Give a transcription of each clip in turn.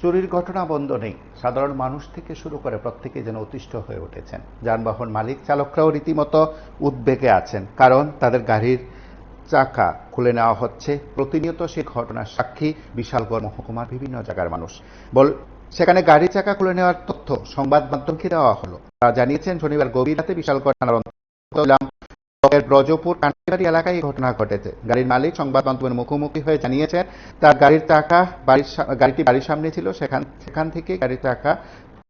চুরির ঘটনা বন্ধ নেই। সাধারণ মানুষ থেকে শুরু করে প্রত্যেকে যেন অতিষ্ঠ হয়ে উঠেছেন। যানবাহন মালিক চালকরাও রীতিমতো উদ্বেগে আছেন, কারণ তাদের গাড়ির চাকা খুলে নেওয়া হচ্ছে। প্রতিনিয়ত সে ঘটনার সাক্ষী বিশালগড় মহকুমার বিভিন্ন জায়গার মানুষ। সেখানে গাড়ির চাকা খুলে নেওয়ার তথ্য সংবাদ মাধ্যমকে দেওয়া হলো। তারা জানিয়েছেন, শনিবার গভীর রাতে বিশালগড় থানার ব্রজপুর কান্ডিবাড়ি এলাকায় এই ঘটনা ঘটেছে। গাড়ির মালিক সংবাদ মাধ্যমের মুখোমুখি হয়ে জানিয়েছেন, তার গাড়ির চাকা গাড়িটি বাড়ির সামনে ছিল, সেখান থেকে গাড়ির চাকা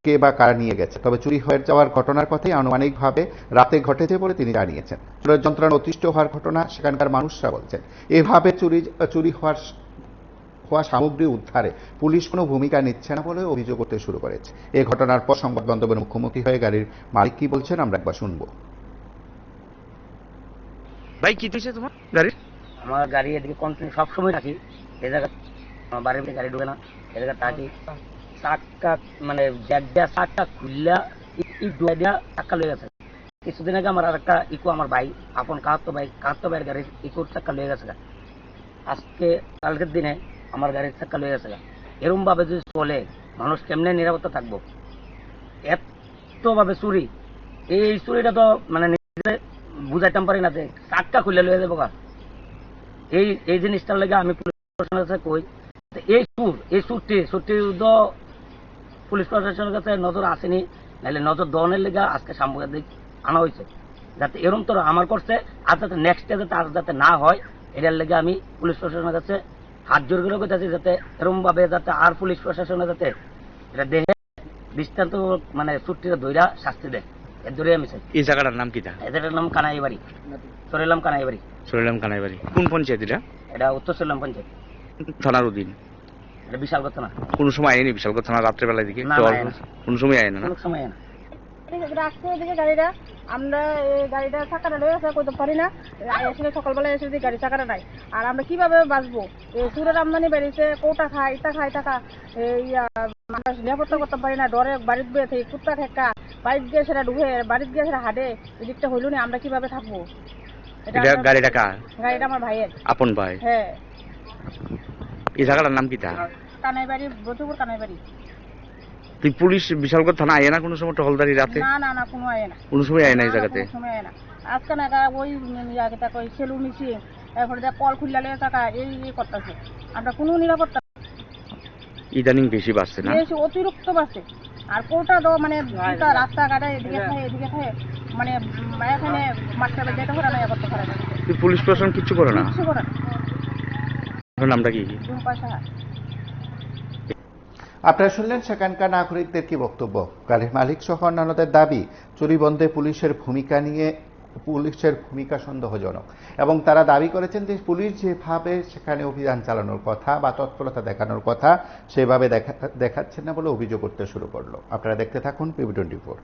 কে বা কারা নিয়ে গেছে। তবে চুরি হয়ে যাওয়ার ঘটনার পথে আনুমানিকভাবে রাতে ঘটেছে বলে তিনি জানিয়েছেন। চোরের যন্ত্রণা অতিষ্ঠ হওয়ার ঘটনা সেখানকার মানুষরা বলছেন। এভাবে চুরি হওয়া সামগ্রী উদ্ধারে পুলিশ কোনো ভূমিকা নিচ্ছে না বলে অভিযোগ করতে শুরু করেছে। এই ঘটনার পর সংবাদ মাধ্যমের মুখোমুখি হয়ে গাড়ির মালিক কি বলছেন আমরা একবার শুনবো। ভাই কি হয়েছে তোমার গাড়ির? আমার গাড়ি এদিকে কন্টিনিউ সবসময় থাকি, এই জায়গা আমার বাড়ির ভিতরে গাড়ি ঢুকে না, এই জায়গা থাকি। চাক্কা মানে চাক্কা খুললা ডুয়ে দিয়া চাক্কা লয়ে গেছে। কিছুদিন আগে আমার আর একটা ইকো, আমার ভাই আপন কাহাত্ত ভাইয়ের গাড়ির ইকোর চাক্কা লয়ে গেছে। আজকে কালকের দিনে আমার গাড়ির চাক্কা লয়ে গেছে। এরকম ভাবে যদি চলে মানুষ কেমনে নিরাপত্তা থাকবো? এত ভাবে চুরি, এই চুরিটা তো মানে বুঝাইতাম পারি না যে চাক্কা খুলে লয়ে যাবো। এই জিনিসটার লেগে আমি পুলিশ প্রশাসনের কাছে কই, এই চুরটি তো পুলিশ প্রশাসনের কাছে নজর আসেনি, নাহলে নজর দনের লেগে আজকে সাংবাদিক আনা হয়েছে, যাতে এরকম তো আমার করছে আর যাতে নেক্সট ডে যাতে আর যাতে না হয়। এটার লেগে আমি পুলিশ প্রশাসনের কাছে হাত জোর করে কইতাছি, যাতে এরকম ভাবে যাতে আর পুলিশ প্রশাসনের যাতে এটা দেহে দৃষ্টান্ত মানে চুরটিরা ধইরা শাস্তি দেয়। এর ধরে আমি চাই। এই জায়গাটার নাম কি? এদের নাম কানাইবাড়ি, সরিলাম কানাইবাড়ি। কোন পঞ্চায়েত এটা? এটা উত্তর সরিলাম পঞ্চায়েত, থানার অধীন। এটা বিশালগড় থানা। কোন সময় আইনি বিশালগড় থানা রাত্রেবেলার দিকে? কোন সময় আইনা না? কোন সময় না। আসছে এদিকে গাড়িটা, আমরা গাড়িটা চাকাটা লয়ে আসা করতে পারি না। আসলে সকালবেলা এসে যে গাড়ি চাকাটা নাই, আর আমরা কিভাবে বাঁচবো? চুরের আমদানি বেড়েছে, কোটা খায় ইটা খায় টাকা, মানুষ নিরাপত্তা করতে পারি না। ডরে বাড়িতে বেয়ে থেকে কুত্তা ঠেকা, বাড়িতে গিয়ে সেটা ঢুকে, বাড়িতে গিয়ে সেটা হাঁটে, এদিকটা হইল না, আমরা কিভাবে থাকবো? গাড়িটা কার? গাড়িটা আমার ভাইয়ের। আপন ভাই? হ্যাঁ। এই জায়গাটার নাম কি? কানাইবাড়ি, ব্রজপুর কানাইবাড়ি। তুই পুলিশ বিশালগড় থানা আয় না কোনো সময় টহলদারি রাতে? না কোনো আয় না। কোনো সময় আয় না এই জায়গাতে? সময় আয় না। আজকে না ওই ইয়াটা কই সেলু নিছি, এরপরে কল খুললা লয়ে টাকা এই করতেছে। আমরা কোনো নিরাপত্তা ইদানিং বেশি বাড়ছে না? বেশি অতিরিক্ত বাড়ছে। আর কোটা তো মানে রাস্তাঘাটে এদিকে থাকে মানে এখানে মাস্টার যেটা করে না করতে পারে না। তুই পুলিশ প্রশাসন কিচ্ছু করে না? কিছু করে না। নামটা কি? আপনারা শুনলেন সেখানকার নাগরিকদের কি বক্তব্য। গাড়ির মালিক সহ অন্যান্যদের দাবি, চুরি বন্ধে পুলিশের ভূমিকা সন্দেহজনক, এবং তারা দাবি করেছেন যে পুলিশ যেভাবে সেখানে অভিযান চালানোর কথা বা তৎপরতা দেখানোর কথা সেভাবে দেখাচ্ছেন না বলে অভিযোগ করতে শুরু করলো। আপনারা দেখতে থাকুন PB24।